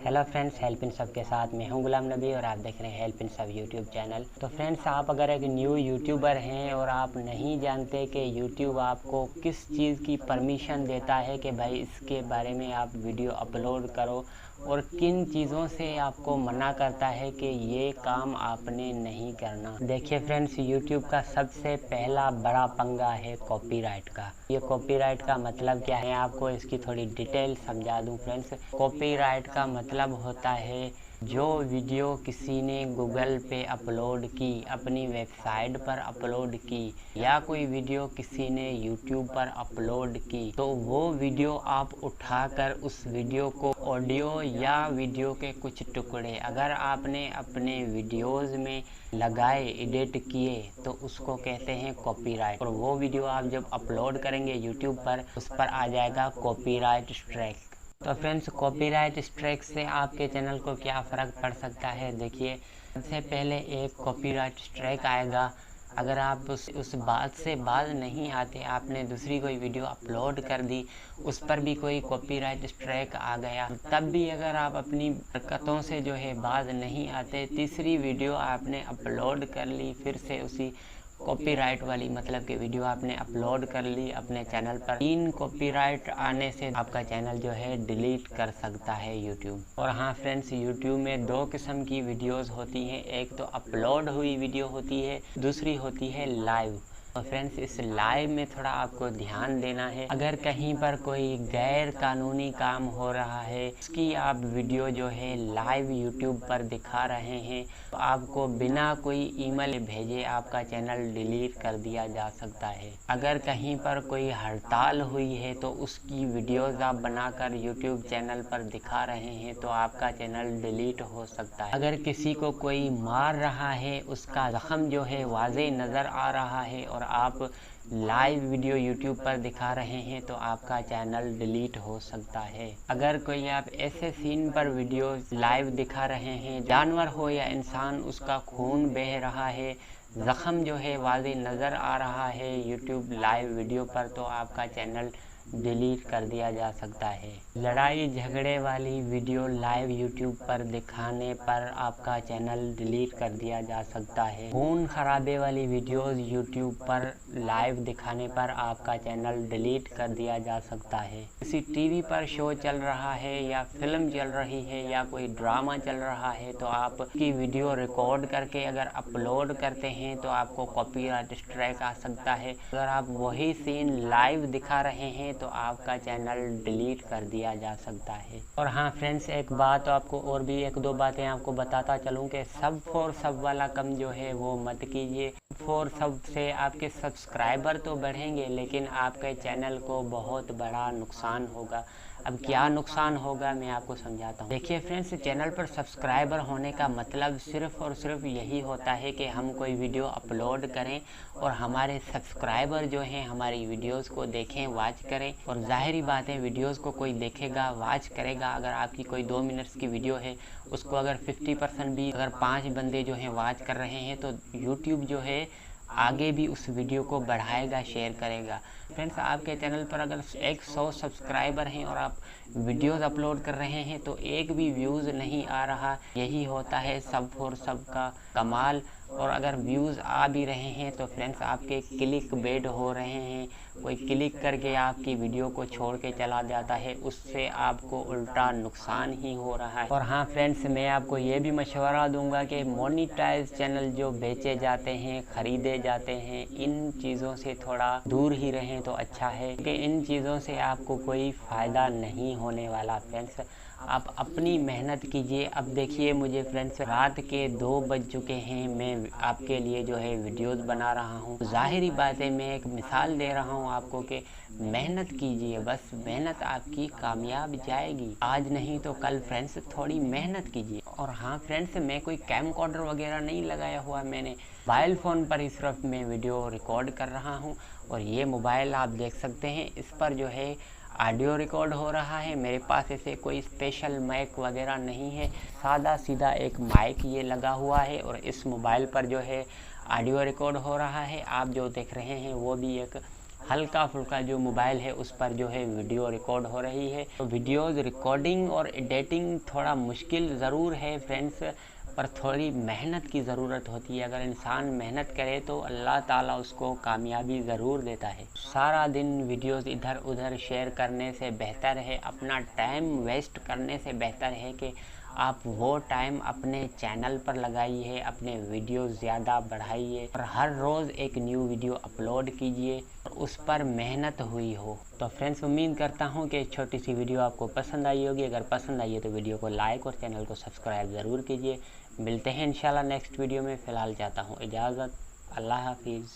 Hello friends, help in सब के साथ मैं हूं गुलाम नबी और आप देख रहे हैं हेल्प इन सब यूट्यूब चैनल। तो फ्रेंड्स, आप अगर एक न्यू यूट्यूबर हैं और आप नहीं जानते कि यूट्यूब आपको किस चीज़ की परमिशन देता है कि भाई इसके बारे में आप वीडियो अपलोड करो और किन चीज़ों से आपको मना करता है कि ये काम आपने नहीं करना। देखिए फ्रेंड्स, यूट्यूब का सबसे पहला बड़ा पंगा है कॉपीराइट का। ये कॉपीराइट का मतलब क्या है, आपको इसकी थोड़ी डिटेल समझा दूं फ्रेंड्स। कॉपीराइट का मतलब होता है जो वीडियो किसी ने गूगल पे अपलोड की, अपनी वेबसाइट पर अपलोड की, या कोई वीडियो किसी ने यूट्यूब पर अपलोड की, तो वो वीडियो आप उठाकर उस वीडियो को ऑडियो या वीडियो के कुछ टुकड़े अगर आपने अपने वीडियोस में लगाए, एडिट किए, तो उसको कहते हैं कॉपीराइट। और वो वीडियो आप जब अपलोड करेंगे यूट्यूब पर, उस पर आ जाएगा कॉपीराइट स्ट्राइक। तो फ्रेंड्स, कॉपीराइट स्ट्राइक से आपके चैनल को क्या फ़र्क पड़ सकता है। देखिए, सबसे पहले एक कॉपीराइट स्ट्राइक आएगा अगर आप उस बात से बाज नहीं आते, आपने दूसरी कोई वीडियो अपलोड कर दी, उस पर भी कोई कॉपीराइट स्ट्राइक आ गया, तब भी अगर आप अपनी हरकतों से जो है बाज नहीं आते, तीसरी वीडियो आपने अपलोड कर ली, फिर से उसी कॉपीराइट वाली मतलब कि वीडियो आपने अपलोड कर ली अपने चैनल पर, 3 कॉपीराइट आने से आपका चैनल जो है डिलीट कर सकता है यूट्यूब। और हाँ फ्रेंड्स, यूट्यूब में 2 किस्म की वीडियोस होती हैं, एक तो अपलोड हुई वीडियो होती है, दूसरी होती है लाइव। और फ्रेंड्स, इस लाइव में थोड़ा आपको ध्यान देना है। अगर कहीं पर कोई गैर कानूनी काम हो रहा है, उसकी आप वीडियो जो है लाइव यूट्यूब पर दिखा रहे हैं, तो आपको बिना कोई ईमेल भेजे आपका चैनल डिलीट कर दिया जा सकता है। अगर कहीं पर कोई हड़ताल हुई है तो उसकी वीडियोस आप बनाकर यूट्यूब चैनल पर दिखा रहे हैं, तो आपका चैनल डिलीट हो सकता है। अगर किसी को कोई मार रहा है, उसका जख्म जो है वाज़े नज़र आ रहा है और आप लाइव वीडियो यूट्यूब पर दिखा रहे हैं, तो आपका चैनल डिलीट हो सकता है। अगर कोई आप ऐसे सीन पर वीडियो लाइव दिखा रहे हैं, जानवर हो या इंसान, उसका खून बह रहा है, ज़ख्म जो है वाज़े नज़र आ रहा है यूट्यूब लाइव वीडियो पर, तो आपका चैनल डिलीट कर दिया जा सकता है। लड़ाई झगड़े वाली वीडियो लाइव यूट्यूब पर दिखाने पर आपका चैनल डिलीट कर दिया जा सकता है। खून खराबे वाली वीडियोस यूट्यूब पर लाइव दिखाने पर आपका चैनल डिलीट कर दिया जा सकता है। किसी टीवी पर शो चल रहा है या फिल्म चल रही है या कोई ड्रामा चल रहा है, तो आपकी वीडियो रिकॉर्ड करके अगर अपलोड करते हैं तो आपको कॉपीराइट स्ट्राइक आ सकता है। अगर आप वही सीन लाइव दिखा रहे हैं तो आपका चैनल डिलीट कर दिया जा सकता है। और हाँ फ्रेंड्स, एक बात आपको और भी 1-2 बातें आपको बताता चलूँ कि सब फॉर सब वाला कम जो है वो मत कीजिए। फॉर सब से आपके सब्सक्राइबर तो बढ़ेंगे, लेकिन आपके चैनल को बहुत बड़ा नुकसान होगा। अब क्या नुकसान होगा मैं आपको समझाता हूँ। देखिए फ्रेंड्स, चैनल पर सब्सक्राइबर होने का मतलब सिर्फ़ और सिर्फ यही होता है कि हम कोई वीडियो अपलोड करें और हमारे सब्सक्राइबर जो हैं हमारी वीडियोस को देखें, वॉच करें। और ज़ाहिरी बात है, वीडियोस को कोई देखेगा, वॉच करेगा। अगर आपकी कोई 2 मिनट्स की वीडियो है, उसको अगर 50% भी अगर 5 बंदे जो हैं वॉच कर रहे हैं, तो यूट्यूब जो है आगे भी उस वीडियो को बढ़ाएगा, शेयर करेगा। फ्रेंड्स, आपके चैनल पर अगर 100 सब्सक्राइबर हैं और आप वीडियोस अपलोड कर रहे हैं तो एक भी व्यूज़ नहीं आ रहा, यही होता है सब फॉर सब का कमाल। और अगर व्यूज़ आ भी रहे हैं तो फ्रेंड्स आपके क्लिक बेड हो रहे हैं, कोई क्लिक करके आपकी वीडियो को छोड़ के चला जाता है, उससे आपको उल्टा नुकसान ही हो रहा है। और हाँ फ्रेंड्स, मैं आपको ये भी मशवरा दूंगा कि मोनेटाइज चैनल जो बेचे जाते हैं, ख़रीदे जाते हैं, इन चीज़ों से थोड़ा दूर ही रहें तो अच्छा है, कि इन चीज़ों से आपको कोई फ़ायदा नहीं होने वाला। फ्रेंड्स, आप अपनी मेहनत कीजिए। अब देखिए मुझे फ्रेंड्स, रात के 2 बज चुके हैं, मैं आपके लिए जो है वीडियोस बना रहा हूँ। ज़ाहिरी बात है, मैं एक मिसाल दे रहा हूँ आपको कि मेहनत कीजिए, बस मेहनत आपकी कामयाब जाएगी। आज नहीं तो कल फ्रेंड्स, थोड़ी मेहनत कीजिए। और हाँ फ्रेंड्स, मैं कोई कैमकॉर्डर वगैरह नहीं लगाया हुआ, मैंने मोबाइल फ़ोन पर ही सिर्फ मैं वीडियो रिकॉर्ड कर रहा हूँ। और ये मोबाइल आप देख सकते हैं, इस पर जो है ऑडियो रिकॉर्ड हो रहा है। मेरे पास ऐसे कोई स्पेशल माइक वगैरह नहीं है, सादा सीधा एक माइक ये लगा हुआ है और इस मोबाइल पर जो है ऑडियो रिकॉर्ड हो रहा है। आप जो देख रहे हैं वो भी एक हल्का फुल्का जो मोबाइल है उस पर जो है वीडियो रिकॉर्ड हो रही है। तो वीडियोज़ रिकॉर्डिंग और एडिटिंग थोड़ा मुश्किल ज़रूर है फ्रेंड्स, पर थोड़ी मेहनत की ज़रूरत होती है। अगर इंसान मेहनत करे तो अल्लाह ताला उसको कामयाबी ज़रूर देता है। सारा दिन वीडियोज़ इधर उधर शेयर करने से बेहतर है, अपना टाइम वेस्ट करने से बेहतर है कि आप वो टाइम अपने चैनल पर लगाइए, अपने वीडियो ज़्यादा बढ़ाइए और हर रोज़ एक न्यू वीडियो अपलोड कीजिए और उस पर मेहनत हुई हो। तो फ्रेंड्स, उम्मीद करता हूँ कि छोटी सी वीडियो आपको पसंद आई होगी। अगर पसंद आई है तो वीडियो को लाइक और चैनल को सब्सक्राइब ज़रूर कीजिए। मिलते हैं इंशाल्लाह नेक्स्ट वीडियो में। फ़िलहाल चाहता हूँ इजाज़त। अल्लाह हाफिज़।